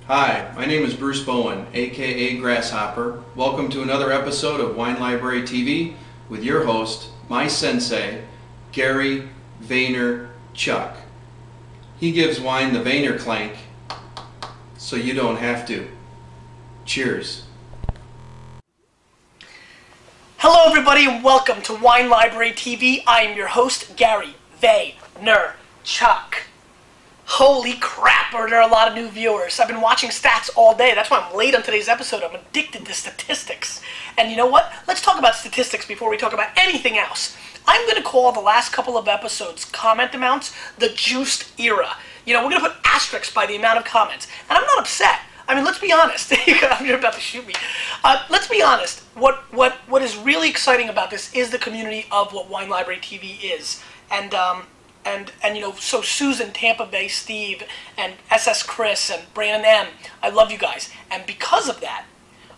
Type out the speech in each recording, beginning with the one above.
Hi, my name is Bruce Bowen, aka Grasshopper. Welcome to another episode of Wine Library TV with your host, my sensei, Gary Vaynerchuk. He gives wine the Vaynerclank so you don't have to. Cheers. Hello everybody and welcome to Wine Library TV. I am your host, Gary Vaynerchuk. Holy crap, are there a lot of new viewers. I've been watching stats all day. That's why I'm late on today's episode. I'm addicted to statistics. And you know what? Let's talk about statistics before we talk about anything else. I'm going to call the last couple of episodes comment amounts the juiced era. You know, we're going to put asterisks by the amount of comments. And I'm not upset. I mean, let's be honest. You're about to shoot me. Let's be honest. What is really exciting about this is the community of what Wine Library TV is. And you know, so Susan, Tampa Bay Steve, and SS Chris, and Brandon M, I love you guys. And because of that,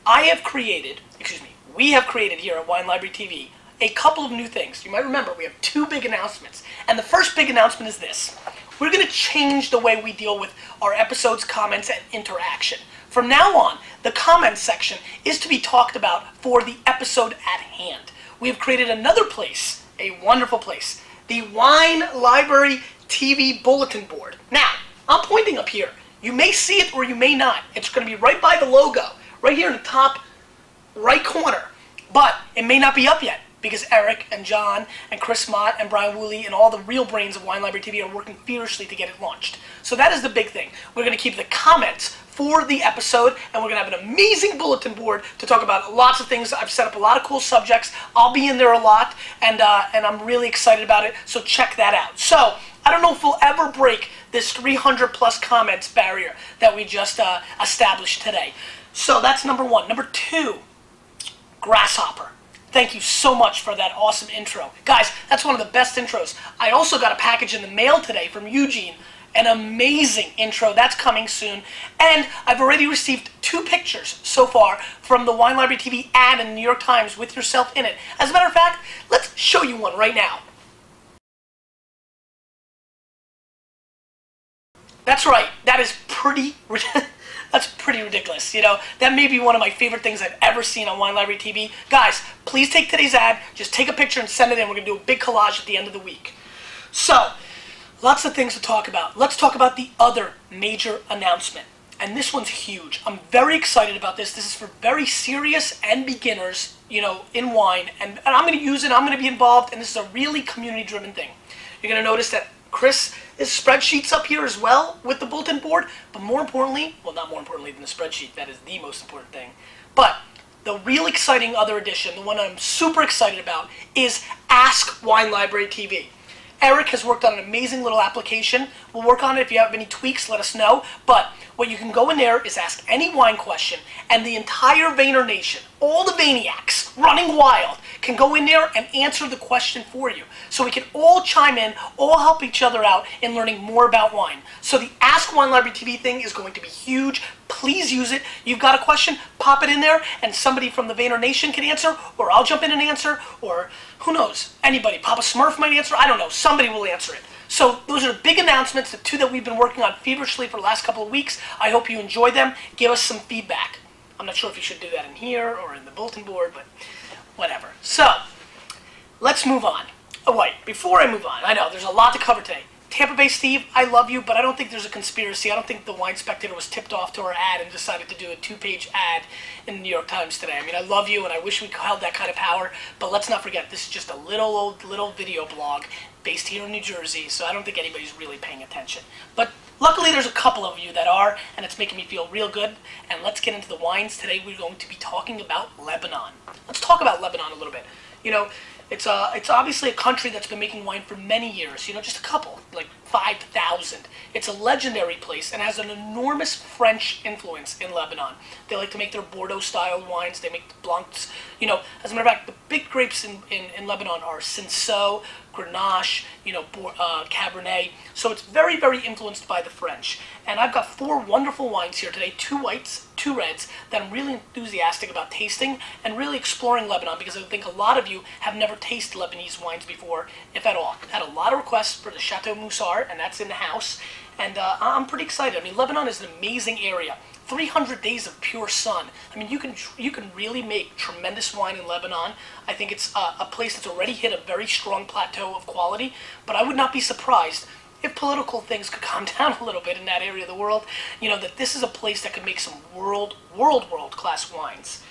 we have created here at Wine Library TV a couple of new things. You might remember we have two big announcements. And the first big announcement is this. We're going to change the way we deal with our episodes, comments, and interaction. From now on, the comments section is to be talked about for the episode at hand. We have created another place, a wonderful place, the Wine Library TV bulletin board. Now, I'm pointing up here. You may see it or you may not. It's going to be right by the logo, right here in the top right corner. But it may not be up yet because Eric and John and Chris Mott and Brian Woolley and all the real brains of Wine Library TV are working furiously to get it launched. So that is the big thing. We're going to keep the comments for the episode, and we're going to have an amazing bulletin board to talk about lots of things. I've set up a lot of cool subjects. I'll be in there a lot, and I'm really excited about it, so check that out. So, I don't know if we'll ever break this 300 plus comments barrier that we just established today. So that's number one. Number two, Grasshopper. Thank you so much for that awesome intro. Guys, that's one of the best intros. I also got a package in the mail today from Eugene. An amazing intro. That's coming soon. And I've already received 2 pictures so far from the Wine Library TV ad in the New York Times with yourself in it. As a matter of fact, let's show you one right now. That's right. That is pretty ridiculous. You know, that may be one of my favorite things I've ever seen on Wine Library TV. Guys, please take today's ad, just take a picture and send it in. We're going to do a big collage at the end of the week. So, lots of things to talk about. Let's talk about the other major announcement. And this one's huge. I'm very excited about this. This is for very serious and beginners, you know, in wine. And I'm going to use it. I'm going to be involved. And this is a really community-driven thing. You're going to notice that Chris is spreadsheets up here as well with the bulletin board. But more importantly, well, not more importantly than the spreadsheet. That is the most important thing. But the real exciting other addition, the one I'm super excited about, is Ask Wine Library TV. Eric has worked on an amazing little application. We'll work on it. If you have any tweaks, let us know. But what you can go in there is ask any wine question, and the entire Vayner Nation, all the Vayniacs running wild, can go in there and answer the question for you. So we can all chime in, all help each other out in learning more about wine. So the Ask Wine Library TV thing is going to be huge. Please use it. You've got a question, pop it in there, and somebody from the Vayner Nation can answer, or I'll jump in and answer, or who knows, anybody. Papa Smurf might answer, I don't know, somebody will answer it. So those are big announcements, the 2 that we've been working on feverishly for the last couple of weeks. I hope you enjoy them. Give us some feedback. I'm not sure if you should do that in here or in the bulletin board, but whatever. So, let's move on. Oh wait, before I move on, I know there's a lot to cover today. Tampa Bay Steve, I love you, but I don't think there's a conspiracy. I don't think the Wine Spectator was tipped off to our ad and decided to do a 2-page ad in the New York Times today. I mean, I love you, and I wish we held that kind of power, but let's not forget, this is just a little video blog based here in New Jersey, so I don't think anybody's really paying attention. But luckily, there's a couple of you that are, and it's making me feel real good. And let's get into the wines. Today, we're going to be talking about Lebanon. Let's talk about Lebanon a little bit. You know, it's obviously a country that's been making wine for many years, you know, just a couple, like 5,000. It's a legendary place and has an enormous French influence in Lebanon. They like to make their Bordeaux-style wines. They make the Blancs. You know, as a matter of fact, the big grapes in Lebanon are Cinsault, Grenache, you know, Cabernet. So it's very, very influenced by the French. And I've got 4 wonderful wines here today, 2 whites, 2 reds, that I'm really enthusiastic about tasting and really exploring Lebanon, because I think a lot of you have never tasted Lebanese wines before, if at all. I've had a lot of requests for the Chateau Musar, and that's in the house. And I'm pretty excited. I mean, Lebanon is an amazing area. 300 days of pure sun. I mean, you can really make tremendous wine in Lebanon. I think it's a place that's already hit a very strong plateau of quality, but I would not be surprised if political things could calm down a little bit in that area of the world, you know, that this is a place that could make some world class wines.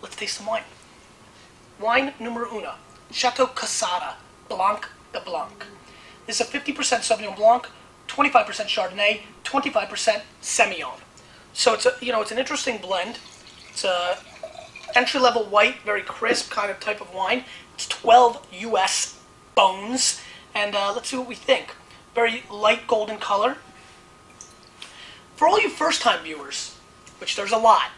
Let's taste some wine. Wine numero uno, Chateau Ksara, Blanc de Blanc. This is a 50% Sauvignon Blanc, 25% Chardonnay, 25% Semillon. So it's it's an interesting blend. It's a entry-level white, very crisp kind of type of wine. It's 12 U.S. bones, and let's see what we think. Very light golden color. For all you first-time viewers, which there's a lot,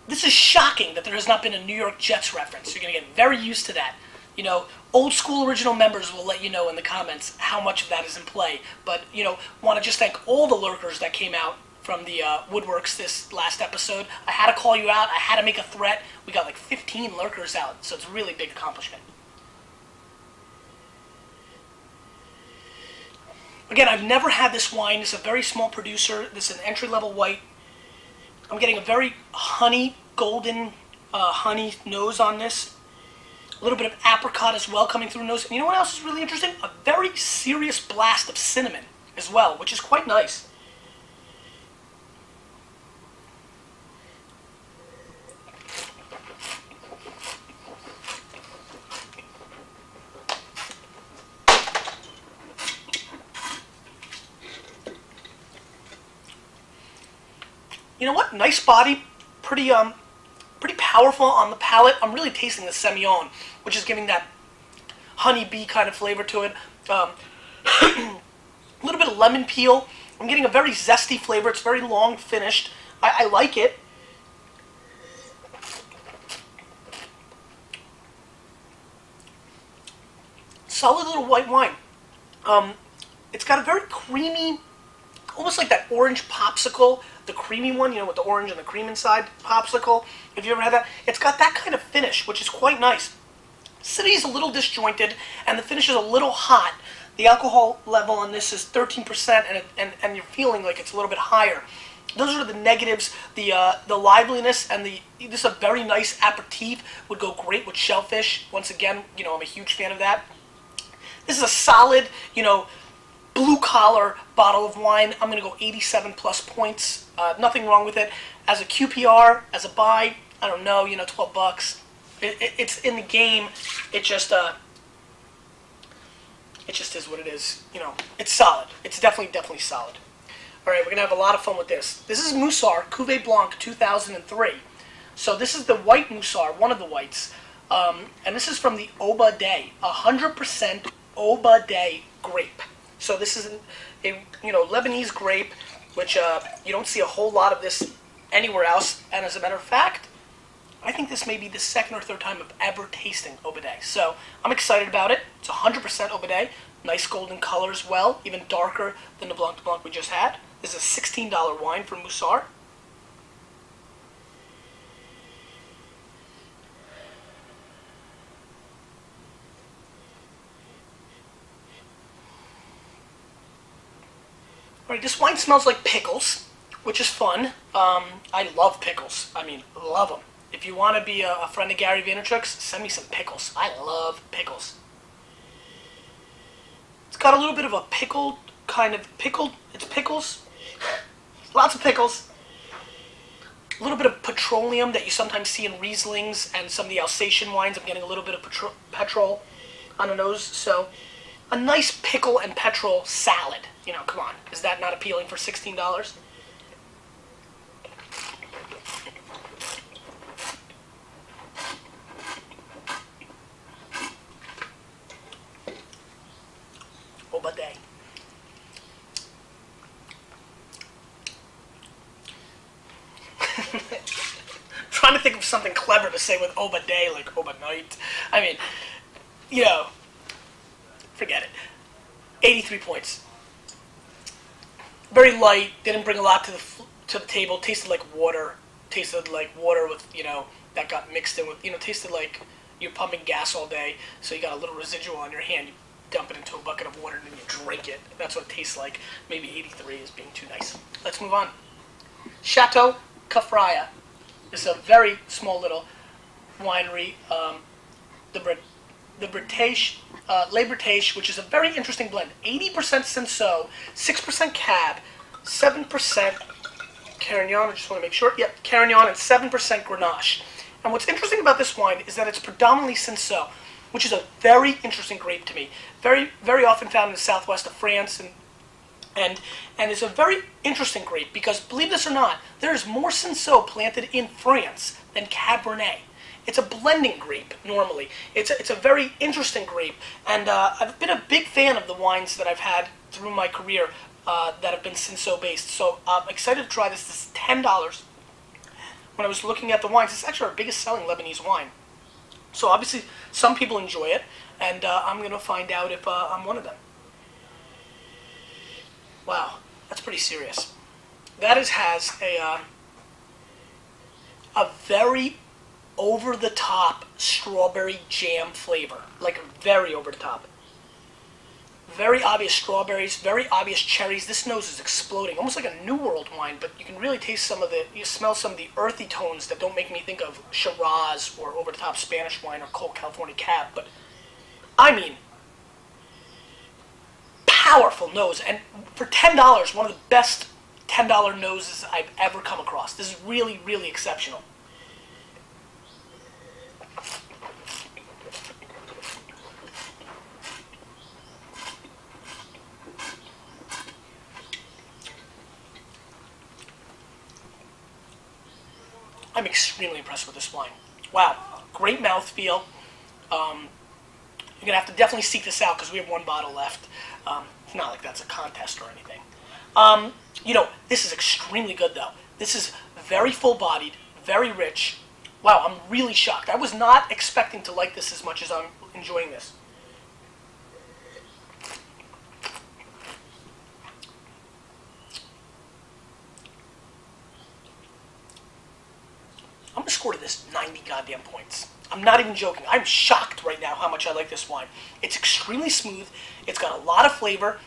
this is shocking that there has not been a New York Jets reference. You're going to get very used to that. You know, old school original members will let you know in the comments how much of that is in play. But, you know, want to just thank all the lurkers that came out from the woodworks this last episode. I had to call you out. I had to make a threat. We got like 15 lurkers out, so it's a really big accomplishment. Again, I've never had this wine. It's a very small producer. This is an entry-level white. I'm getting a very golden honey nose on this. A little bit of apricot as well coming through the nose. And you know what else is really interesting? A very serious blast of cinnamon as well, which is quite nice. You know what? Nice body, pretty powerful on the palate. I'm really tasting the Semillon, which is giving that honeybee kind of flavor to it. A little bit of lemon peel. I'm getting a very zesty flavor. It's very long finished. I like it. Solid little white wine. It's got a very creamy, almost like that orange popsicle, the creamy one, you know, with the orange and the cream inside popsicle. If you ever had that, it's got that kind of finish, which is quite nice. Acidity is a little disjointed, and the finish is a little hot. The alcohol level on this is 13%, and you're feeling like it's a little bit higher. Those are the negatives. The liveliness and this is a very nice aperitif. Would go great with shellfish. Once again, you know, I'm a huge fan of that. This is a solid, you know, blue-collar bottle of wine. I'm going to go 87 plus points. Nothing wrong with it. As a QPR, as a buy, I don't know, you know, 12 bucks. It's in the game. It just is what it is. You know, it's solid. It's definitely solid. All right, we're going to have a lot of fun with this. This is Musar Cuvee Blanc 2003. So this is the white Musar, one of the whites. And this is from the Oba Day, 100% Oba Day grape. So this is a Lebanese grape, which you don't see a whole lot of this anywhere else. And as a matter of fact, I think this may be the second or third time I've ever tasting Oba Day. So I'm excited about it. It's 100% Oba Day. Nice golden color as well, even darker than the Blanc de Blanc we just had. This is a $16 wine from Musar. Alright, this wine smells like pickles, which is fun. I love pickles. I mean, love them. If you want to be a friend of Gary Vaynerchuk's, send me some pickles. I love pickles. It's got a little bit of a pickled, it's pickles. Lots of pickles. A little bit of petroleum that you sometimes see in Rieslings and some of the Alsatian wines. I'm getting a little bit of petrol on the nose. So, a nice pickle and petrol salad. You know, come on. Is that not appealing for $16? Oba Day. Trying to think of something clever to say with Oba Day, like Oba Night. I mean, you know, forget it. 83 points. Very light. Didn't bring a lot to the table. Tasted like water. Tasted like water with, you know, that got mixed in with, you know, tasted like you're pumping gas all day, so you got a little residual on your hand. dump it into a bucket of water and then you drink it. That's what it tastes like. Maybe 83 is being too nice. Let's move on. Chateau, Kefraya. This is a very small little winery. The Breteches, Breteches, which is a very interesting blend. 80% Cinsault, 6% Cab, 7% Carignan. I just want to make sure. Yep, Carignan, and 7% Grenache. And what's interesting about this wine is that it's predominantly Cinsault, which is a very interesting grape to me. Very, very often found in the southwest of France, and it's a very interesting grape because, believe this or not, there is more Cinsault planted in France than Cabernet. It's a blending grape, normally. It's a very interesting grape, and I've been a big fan of the wines that I've had through my career that have been Cinsault-based. So I'm excited to try this. This is $10. When I was looking at the wines, it's actually our biggest selling Lebanese wine. So obviously, some people enjoy it, and I'm going to find out if I'm one of them. Wow, that's pretty serious. That has a very over-the-top strawberry jam flavor. Like, very over-the-top. Very obvious strawberries, very obvious cherries. This nose is exploding, almost like a New World wine, but you can really taste some of the, you smell some of the earthy tones that don't make me think of Shiraz or over-the-top Spanish wine or cold California Cab, but I mean, powerful nose, and for $10, one of the best $10 noses I've ever come across. This is really, really exceptional. I'm extremely impressed with this wine. Wow, great mouthfeel. You're going to have to definitely seek this out because we have one bottle left. It's not like that's a contest or anything. You know, this is extremely good though. This is very full-bodied, very rich. Wow, I'm really shocked. I was not expecting to like this as much as I'm enjoying this. I'm going to score to this 90 goddamn points. I'm not even joking. I'm shocked right now how much I like this wine. It's extremely smooth. It's got a lot of flavor.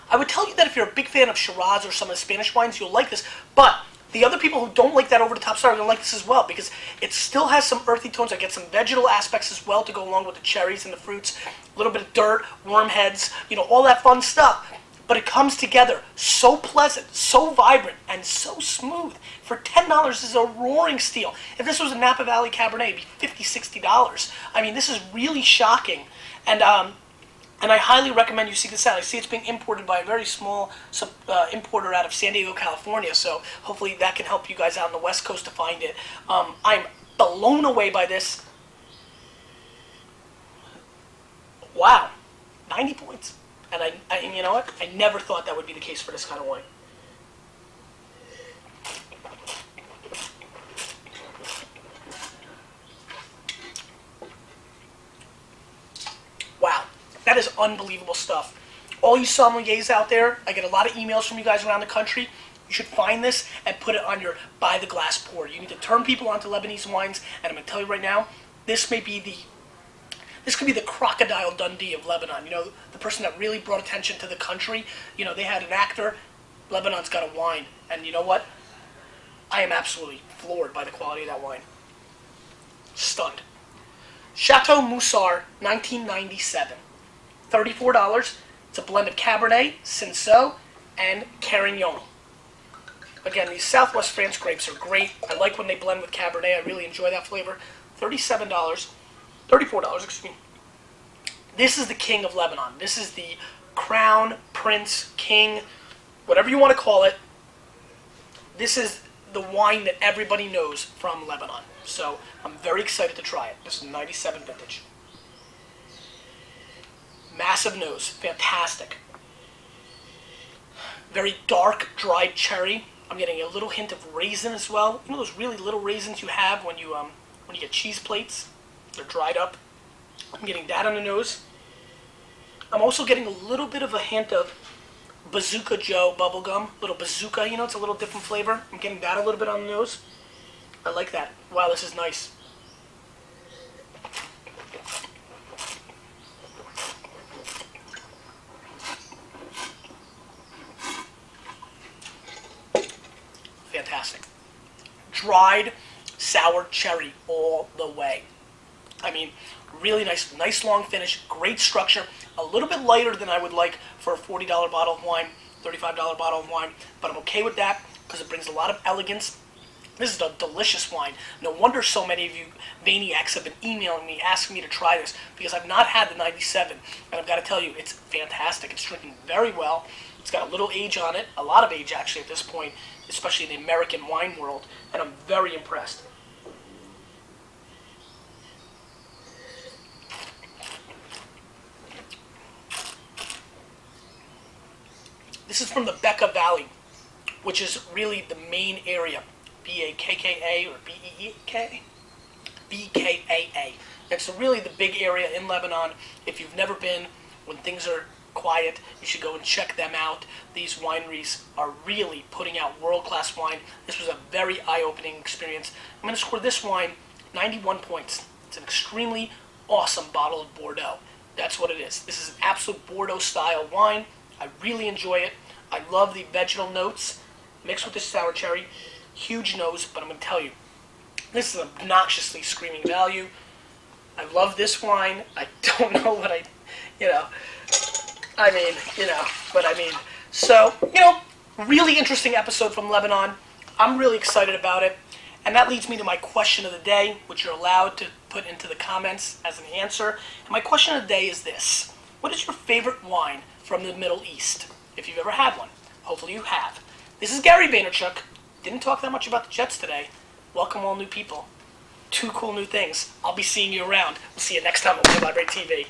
I would tell you that if you're a big fan of Shiraz or some of the Spanish wines, you'll like this. But the other people who don't like that over-the-top style are going to like this as well because it still has some earthy tones. I get some vegetal aspects as well to go along with the cherries and the fruits. A little bit of dirt, worm heads, you know, all that fun stuff. But it comes together so pleasant, so vibrant, and so smooth. For $10, this is a roaring steal. If this was a Napa Valley Cabernet, it'd be $50, $60. I mean, this is really shocking. And I highly recommend you seek this out. I see it's being imported by a very small importer out of San Diego, California. So hopefully that can help you guys out on the West Coast to find it. I'm blown away by this. Wow, 90 points. And you know what? I never thought that would be the case for this kind of wine. Wow, that is unbelievable stuff. All you sommeliers out there, I get a lot of emails from you guys around the country. You should find this and put it on your by the glass pour. You need to turn people onto Lebanese wines, and I'm going to tell you right now, this could be the Crocodile Dundee of Lebanon. You know, the person that really brought attention to the country. You know, they had an actor. Lebanon's got a wine. And you know what? I am absolutely floored by the quality of that wine. Stunned. Chateau Musar, 1997. $34. It's a blend of Cabernet, Cinsault, and Carignan. Again, these Southwest France grapes are great. I like when they blend with Cabernet. I really enjoy that flavor. $34, excuse me. This is the king of Lebanon. This is the crown, prince, king, whatever you want to call it. This is the wine that everybody knows from Lebanon. So I'm very excited to try it. This is 97 vintage. Massive nose, fantastic. Very dark, dried cherry. I'm getting a little hint of raisin as well. You know those really little raisins you have when you get cheese plates? They're dried up. I'm getting that on the nose. I'm also getting a little bit of a hint of Bazooka Joe bubblegum. Little bazooka, you know, it's a little different flavor. I'm getting that a little bit on the nose. I like that. Wow, this is nice. dried sour cherry all the way. I mean, really nice long finish, great structure, a little bit lighter than I would like for a $40 bottle of wine, $35 bottle of wine, but I'm okay with that because it brings a lot of elegance. This is a delicious wine. No wonder so many of you Vayniacs have been emailing me, asking me to try this, because I've not had the 97, and I've got to tell you, it's fantastic. It's drinking very well. It's got a little age on it, a lot of age actually at this point, especially in the American wine world, and I'm very impressed. This is from the Becca Valley, which is really the main area. B-A-K-K-A or B-E-E-K? B-K-A-A. It's really the big area in Lebanon. If you've never been, when things are quiet, you should go and check them out. These wineries are really putting out world-class wine. This was a very eye-opening experience. I'm going to score this wine 91 points. It's an extremely awesome bottle of Bordeaux. That's what it is. This is an absolute Bordeaux-style wine. I really enjoy it. I love the vegetal notes mixed with the sour cherry. Huge nose, but I'm going to tell you, this is obnoxiously screaming value. I love this wine. I don't know what so, really interesting episode from Lebanon. I'm really excited about it. And that leads me to my question of the day, which you're allowed to put into the comments as an answer. And my question of the day is this: what is your favorite wine from the Middle East? If you've ever had one. Hopefully you have. This is Gary Vaynerchuk. Didn't talk that much about the Jets today. Welcome all new people. 2 cool new things. I'll be seeing you around. We'll see you next time on Wine Library TV.